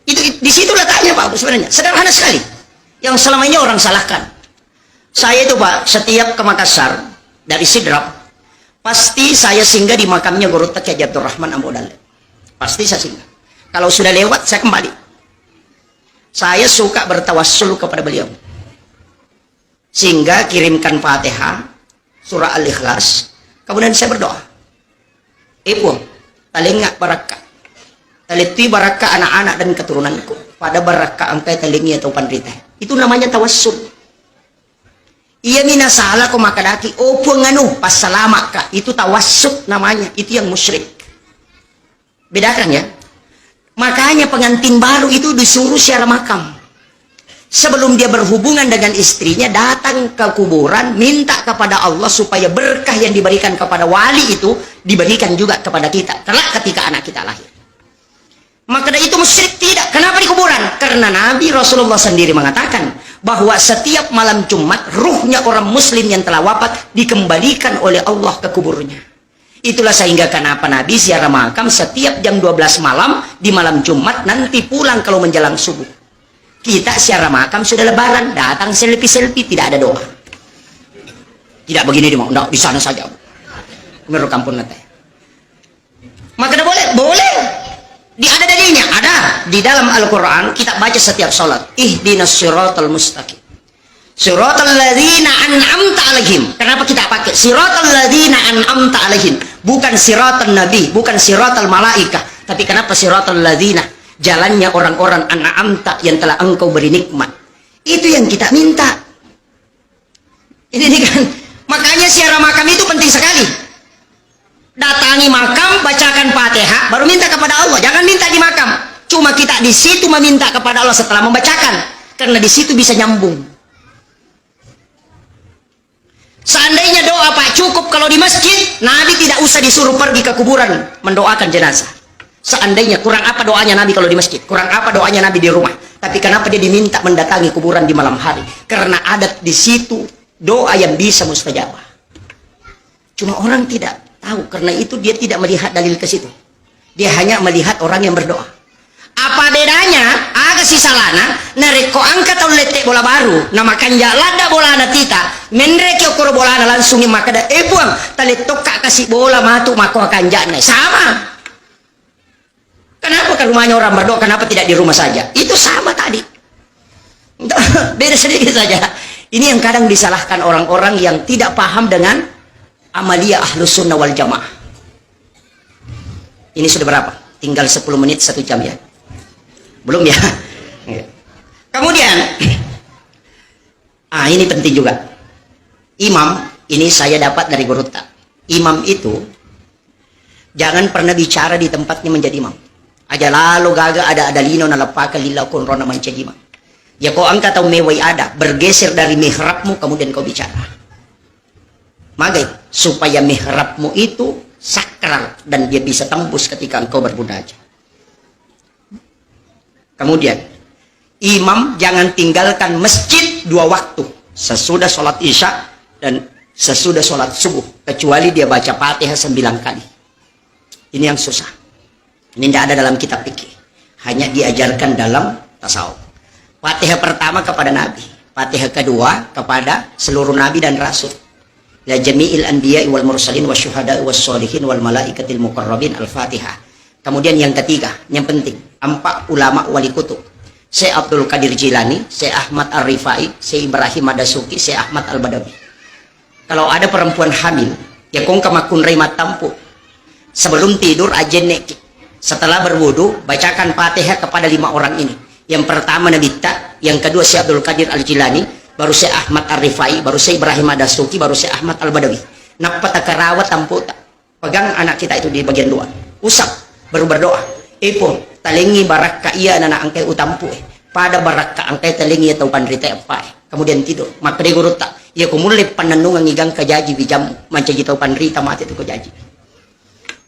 Itu di situ letaknya Pak sebenarnya. Sederhana sekali. Yang selama ini orang salahkan. Saya itu Pak, setiap ke Makassar dari Sidrap, pasti saya singgah di makamnya Guru Kiai Abdul Rahman Ambo Dalil. Pasti saya singgah. Kalau sudah lewat saya kembali. Saya suka bertawassul kepada beliau. Sehingga kirimkan Fatihah, surah Al-Ikhlas, kemudian saya berdoa. Ibu, talingak barakah. Taliti barakah anak-anak dan keturunanku. Pada barakah angkai talingi atau pandrita. Itu namanya tawassul. Iya mina salah ko makadaki. Opo nganu pas salama ka. Itu tawassul namanya. Itu yang musyrik. Bedakan ya. Makanya pengantin baru itu disuruh secara makam. Sebelum dia berhubungan dengan istrinya, datang ke kuburan, minta kepada Allah supaya berkah yang diberikan kepada wali itu diberikan juga kepada kita. Kelak ketika anak kita lahir. Maka dari itu musyrik tidak. Kenapa di kuburan? Karena Nabi Rasulullah sendiri mengatakan bahwa setiap malam Jumat ruhnya orang muslim yang telah wafat dikembalikan oleh Allah ke kuburnya. Itulah sehingga kenapa Nabi ziarah makam setiap jam 12 malam di malam Jumat, nanti pulang kalau menjelang subuh. Kita ziarah makam sudah lebaran, datang selfie-selfie, tidak ada doa. Tidak begini di sana saja. Menurut kampung nanti. Maka boleh? Boleh. Ada dalilnya, ada di dalam Al-Quran. Kita baca setiap sholat, ihdinas siratal mustaqim, siratal ladzina an'amta alaihim. Kenapa kita pakai siratal ladzina an'amta alaihim, bukan siratal nabi, bukan siratal malaikah, tapi kenapa siratal ladzina, jalannya orang-orang an'amta yang telah engkau beri nikmat. Itu yang kita minta. Ini kan makanya ziarah makam itu penting sekali. Datangi makam, bacakan Fatihah, baru minta kepada Allah. Jangan minta di makam. Cuma kita di situ meminta kepada Allah setelah membacakan, karena di situ bisa nyambung. Seandainya doa Pak cukup kalau di masjid, Nabi tidak usah disuruh pergi ke kuburan mendoakan jenazah. Seandainya kurang apa doanya Nabi kalau di masjid, kurang apa doanya Nabi di rumah. Tapi kenapa dia diminta mendatangi kuburan di malam hari? Karena ada di situ doa yang bisa mustajabah. Cuma orang tidak tahu, karena itu dia tidak melihat dalil ke situ. Dia hanya melihat orang yang berdoa. Apa bedanya? Aga si salana nareko angkat atau letek bola baru. Nama kanja lada bola na tita. Menrek okor bola na langsung makada buang taletok kak kasih bola matu mako kanja na. Sama. Kenapa ke rumahnya orang berdoa? Kenapa tidak di rumah saja? Itu sama tadi. Beda sedikit saja. Ini yang kadang disalahkan orang-orang yang tidak paham dengan Amalia Ahlus Sunnah wal Jamaah. Ini sudah berapa? Tinggal 10 menit 1 jam ya. Belum ya? Kemudian ini penting juga. Imam, ini saya dapat dari Guru Tak. Imam itu jangan pernah bicara di tempatnya menjadi imam. Aja lalu gaga ada lino na lapaka lillah kun rona menjadi imam. Ya kau angkat atau mewai ada, bergeser dari mihrabmu kemudian kau bicara. Maka supaya mihrabmu itu sakral dan dia bisa tembus ketika engkau berbunajat. Kemudian imam jangan tinggalkan masjid 2 waktu, sesudah sholat isya dan sesudah sholat subuh, kecuali dia baca Fatihah 9 kali. Ini yang susah. Ini tidak ada dalam kitab fikih, hanya diajarkan dalam tasawuf. Fatihah pertama kepada Nabi, Fatihah kedua kepada seluruh Nabi dan Rasul. La jami'il anbiya wal mursalin wasyuhada wassolihin wal malaikatil muqarrabin al-Fatihah. Kemudian yang ketiga, yang penting, 4 ulama wali kutub. Syekh Abdul Qadir Jilani, Syekh Ahmad Ar-Rifai, Syekh Ibrahim Ad-Dasuki, Syekh Ahmad Al-Badawi. Kalau ada perempuan hamil, ya kong kamakun remat tampu. Sebelum tidur ajenek. Setelah berwudu, bacakan Fatihah kepada 5 orang ini. Yang pertama Nabi Ta, yang kedua Syekh Abdul Qadir Al-Jilani, baru Syekh Ahmad Ar-Rifai, baru Syekh Ibrahim Ad-Dasuki, baru Syekh Ahmad Al-Badawi. Napata kerawat tampu tak. Pegang anak kita itu di bagian 2. Usap, baru berdoa. Ipon, talingi barakka iya nana angkai utampu. Pada barakka angkai talingi atau pandrita apa. Kemudian tidur. Maka dia guru tak. Ya kumulip pananungan ngigang kajaji bijam mancaji tau pandrita mati itu kajaji.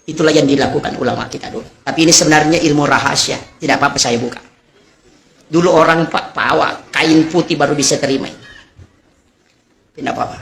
Itulah yang dilakukan ulama kita dulu. Tapi ini sebenarnya ilmu rahasia. Tidak apa-apa saya buka. Dulu orang pawa kain putih baru bisa terima. Tidak apa-apa.